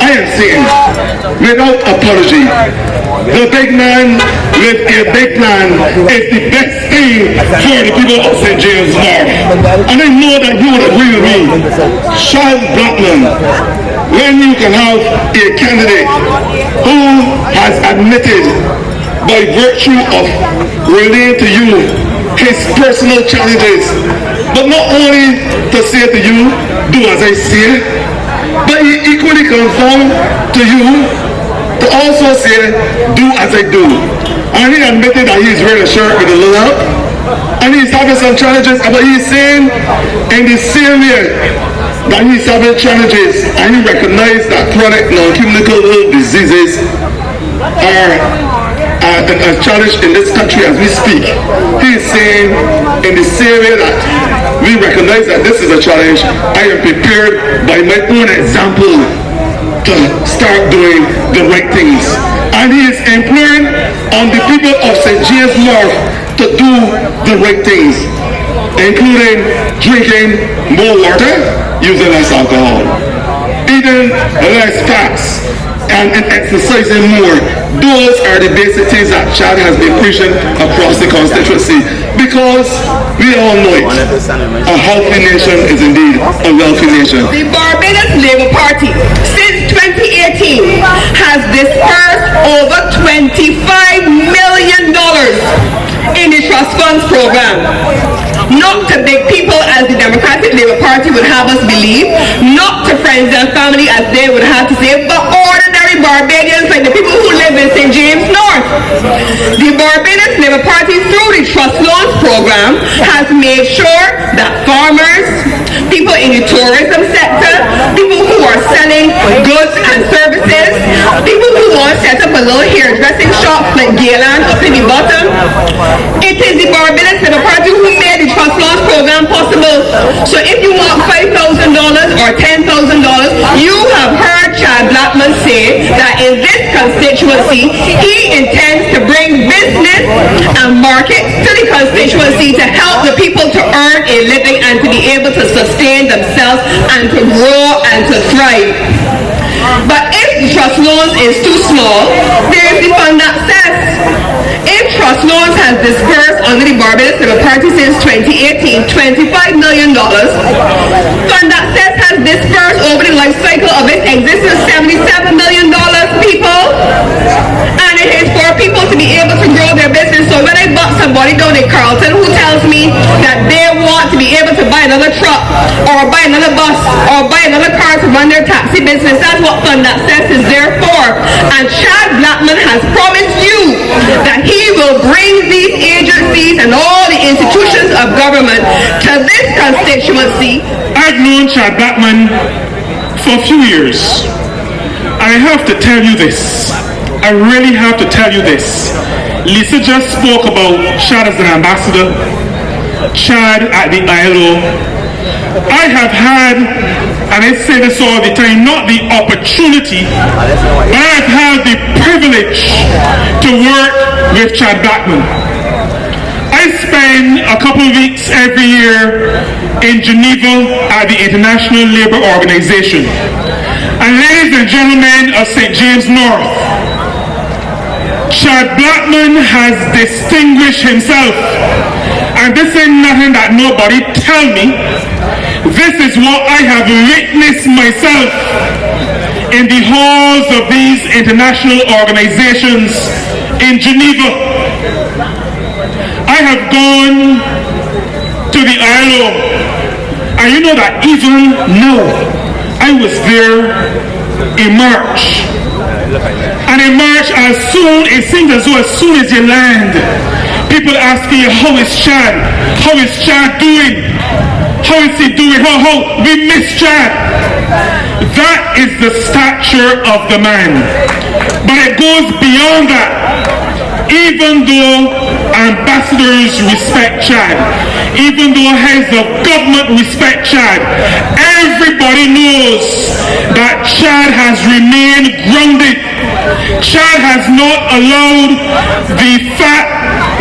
I am saying, without apology, the big man with a big plan is the best thing for the people of St. James North. And I know that you would agree with me. Charles Blackman, when you can have a candidate who has admitted by virtue of relaying to you his personal challenges, but not only to say to you, do as I say, but he equally comes down to you to also say, do as I do. And he admitted that he's wearing a shirt with a little up, and he's having some challenges, but he's saying in the same way that he's having challenges, and he recognized that chronic non-communicable diseases are a challenge in this country as we speak. He is saying in the same way that we recognize that this is a challenge, I am prepared by my own example to start doing the right things. And he is imploring on the people of St. James North to do the right things, including drinking more water, using less alcohol, eating less fats, and exercising more. Those are the basic things that Chad has been preaching across the constituency, because we all know it. A healthy nation is indeed a wealthy nation. The Barbados Labour Party since 2018 has dispersed over $25 million in the trust funds program. Not to big people as the Democratic Labour Party would have us believe, not to friends and family as they would have to say, but ordinary Barbadians like the people who live in St. James North. The Barbados Labour Party through the Trust Loans program has made sure that farmers, people in the tourism sector, people who are selling goods and services, people who want to set up a little hairdressing shop like Gayland up in the bottom, it is the Barbados Labour Party who made the Trust Loans program possible. So if you want $5,000 or $10,000, you have heard Chad Blackman say that in this constituency, he intends to bring business and markets to the constituency to help the people to earn a living and to be able to sustain themselves and to grow and to thrive. But if the trust loans is too small, there is the fund access. If trust loans has dispersed under the Barbados Labour Party since 2018, $25 million, fund access has dispersed over the life cycle of its existence $77 million, people. And it is for people to be able to grow their business. So when I bought somebody down in Carlton who tells me that they want to be able to buy another truck or buy another bus or buy another car to run their taxi business, that's what fund access is there for. And Chad Blackman has promised you that he will bring these agencies and all the institutions of government to this constituency. I've known Chad Blackman for a few years. I have to tell you this. I really have to tell you this. Lisa just spoke about Chad as an ambassador, Chad at the ILO. I have had, and I say this all the time, not the opportunity, but I've had the privilege to work with Chad Blackman. I spend a couple of weeks every year in Geneva at the International Labour Organization. And ladies and gentlemen of St. James North, Chad Blackman has distinguished himself. And this ain't nothing that nobody tell me. This is what I have witnessed myself in the halls of these international organizations in Geneva. I have gone to the ILO, and you know that even now, I was there in March. And in March, it seems as though as soon as you land, people asking you, how is Chad? How is Chad doing? How is he doing? How? We miss Chad. That is the stature of the man. But it goes beyond that. Even though ambassadors respect Chad, even though heads of government respect Chad, everybody knows that Chad has remained grounded. Chad has not allowed the fact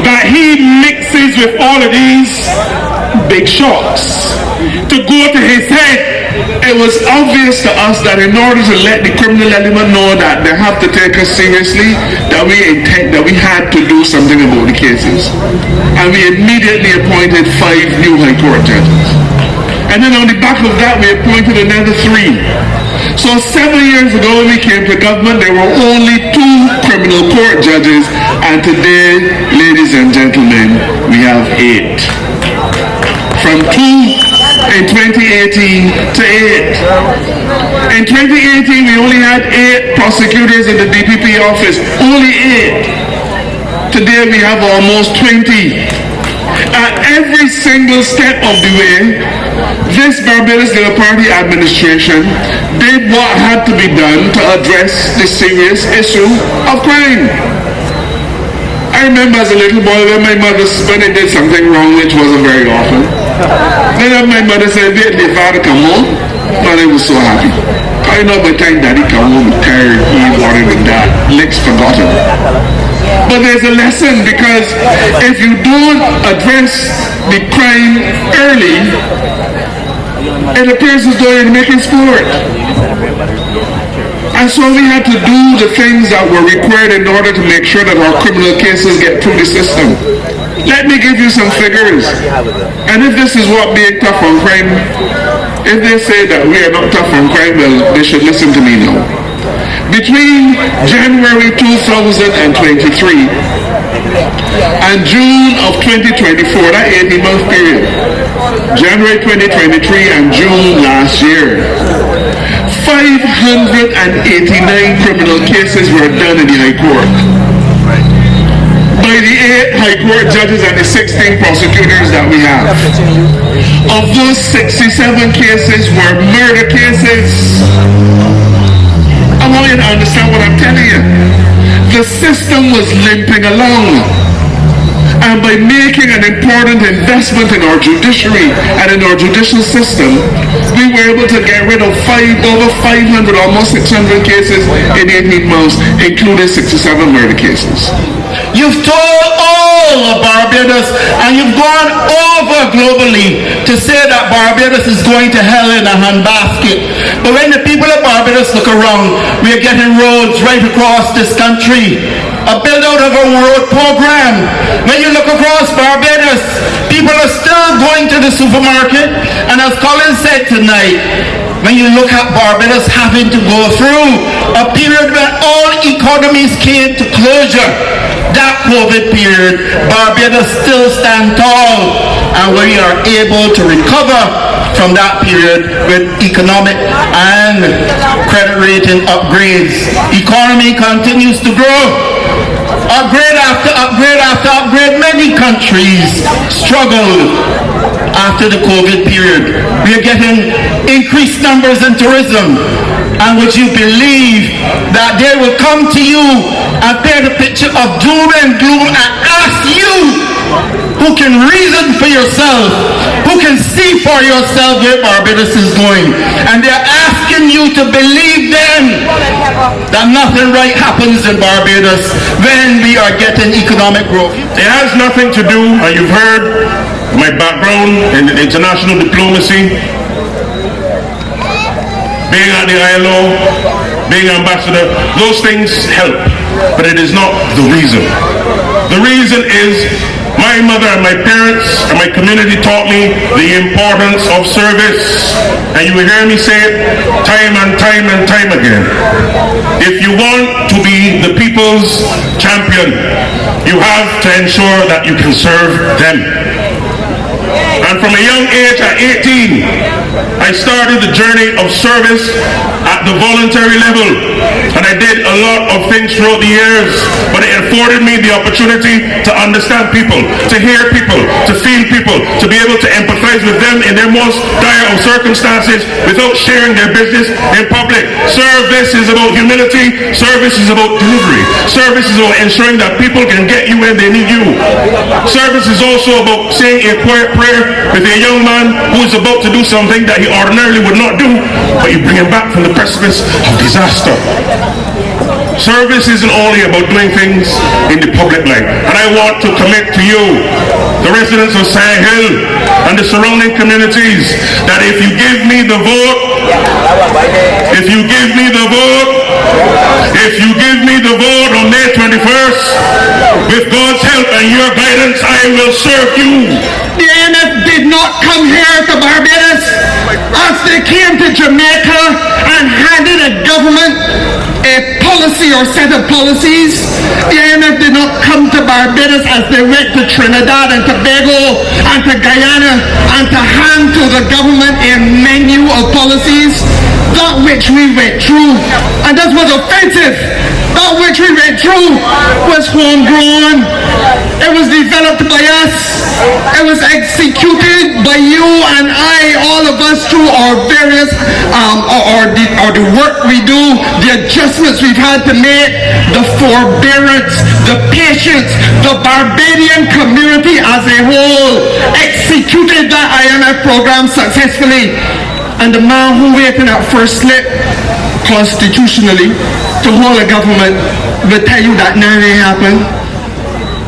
that he mixes with all of these big shots to go to his head. it was obvious to us that in order to let the criminal element know that they have to take us seriously, that we had to do something about the cases. And we immediately appointed 5 new High Court judges. And then on the back of that, we appointed another 3. So 7 years ago when we came to government, there were only 2 criminal court judges, and today, ladies and gentlemen, we have 8. From 2 in 2018 to 8. In 2018, we only had 8 prosecutors in the DPP office. Only 8. Today, we have almost 20. At every single step of the way, this Barbados Labour Party administration did what had to be done to address the serious issue of crime. I remember as a little boy when I did something wrong, which wasn't very often. Then my mother said, wait till father come home. And I was so happy. I know by the time daddy come home, tired, he worried with that, licks forgotten. But there's a lesson, because if you don't address the crime early, it appears as though you're making sport. And so we had to do the things that were required in order to make sure that our criminal cases get through the system. Let me give you some figures. And if this is what being tough on crime, if they say that we are not tough on crime, well, they should listen to me now. Between January 2023 and June of 2024, that 18-month period, January 2023 and June last year, 589 criminal cases were done in the High Court by the 8 High Court judges and the 16 prosecutors that we have. Of those, 67 cases were murder cases. I want you to understand what I'm telling you. The system was limping along. And by making an important investment in our judiciary and in our judicial system, we were able to get rid of over 500, almost 600 cases in 18 months, including 67 murder cases. You've told all of Barbados, and you've gone over globally to say that Barbados is going to hell in a handbasket. But when the people of Barbados look around, we are getting roads right across this country. A build out of a road program. When you look across Barbados, people are still going to the supermarket, and as Colin said tonight, when you look at Barbados having to go through a period when all economies came to closure, that COVID period, Barbados still stand tall, and we are able to recover from that period with economic and credit rating upgrades. Economy continues to grow. Upgrade after upgrade after upgrade. Many countries struggled after the COVID period. We are getting increased numbers in tourism. And would you believe that they will come to you and paint a picture of doom and gloom and ask you, who can reason for yourself, who can see for yourself where Barbados is going, and they're asking you to believe them that nothing right happens in Barbados when we are getting economic growth. It has nothing to do, and you've heard my background in international diplomacy, being at the ILO, being ambassador. Those things help, but it is not the reason. The reason is my mother and my parents and my community taught me the importance of service. And you will hear me say it time and time and time again. If you want to be the people's champion, you have to ensure that you can serve them. And from a young age, at 18, I started the journey of service at the voluntary level. And I did a lot of things throughout the years, but it afforded me the opportunity to understand people, to hear people, to feel people, to be able to empathize with them in their most dire of circumstances without sharing their business in public. Service is about humility. Service is about delivery. Service is about ensuring that people can get you when they need you. Service is also about saying a quiet prayer with a young man who is about to do something that he ordinarily would not do, but you bring him back from the precipice of disaster. Service isn't only about doing things in the public life. And I want to commit to you, the residents of Sion Hill and the surrounding communities, that if you give me the vote, if you give me the vote on May 21st, with God's help and your guidance, I will serve you. The IMF did not come here to Barbados as they came to Jamaica and handed a government a policy or set of policies. The IMF did not come to Barbados as they went to Trinidad and Tobago and to Guyana and to hand to the government a menu of policies. That which we went through, and that was offensive, that which we went through was homegrown. It was developed by us. It was executed by you and I, all of us, through our various, or the work we do, the adjustments we've had to make, the forbearance, the patience. The Barbadian community as a whole executed that IMF program successfully. And the man who waited at first slip constitutionally to hold a government will tell you that nothing happened.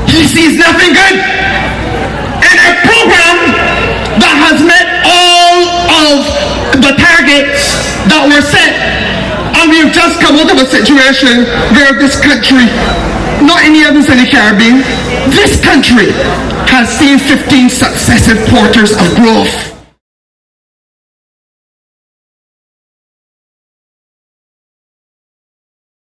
He sees nothing good in a program that has met all of the targets that were set. And we've just come out of a situation where this country, not any others in the Caribbean, this country has seen 15 successive quarters of growth.